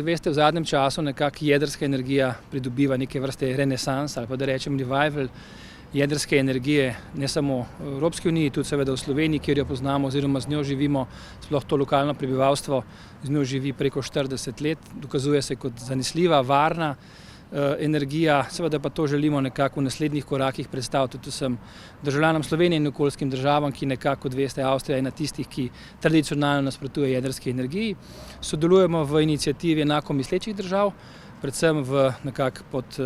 Veste, v zadnjem času nekako jedrska energija pridobiva neke vrste renesans ali pa da rečem revival jedrske energije, ne samo v Evropski uniji, tudi seveda v Sloveniji, kjer jo poznamo oziroma z njo živimo, sploh to lokalno prebivalstvo z njo živi preko 40 let, dokazuje se kot zanesljiva, varna energija, seveda pa to želimo nekako v naslednjih korakih predstaviti tudi vsem državljanom Slovenije in okoljskim državam, ki nekako, kot veste, Avstrija je ena tistih, ki tradicionalno nasprotuje jedrski energiji. Sodelujemo v iniciativi enako mislečih držav, predvsem nekako pod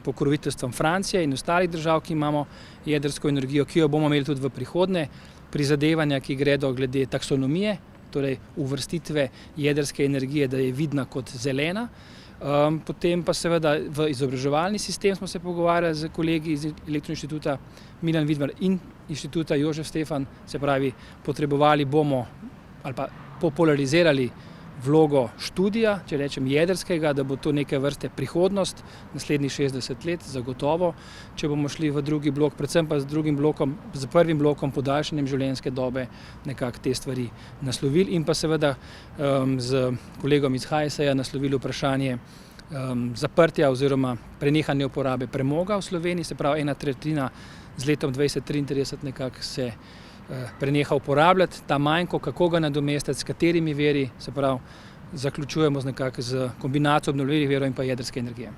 pokroviteljstvom Francije in ostalih držav, ki imamo jedrsko energijo, ki jo bomo imeli tudi v prihodnje, prizadevanja, ki gredo glede taksonomije, torej uvrstitve jedrske energije, da je vidna kot zelena. Potem pa seveda v izobraževalni sistem smo se pogovarjali z kolegi iz Elektroinštituta Milan Vidmar in Inštituta Jožef Stefan, se pravi, potrebovali bomo ali pa popularizirali vlogo študija, če rečem jedrskega, da bo to neke vrste prihodnost naslednjih 60 let, zagotovo. Če bomo šli v drugi blok, predvsem pa z prvim blokom podaljšanjem življenjske dobe nekako te stvari naslovili in pa seveda z kolegom iz HSE-ja naslovili vprašanje zaprtja oziroma prenehanja uporabe premoga v Sloveniji, se pravi 1/3 z letom 2033 nekako se preneha uporabljati, ta manjko, kako ga nadomestiti, s katerimi viri, se pravi, zaključujemo z kombinacijo obnovljivih virov in pa jedrske energije.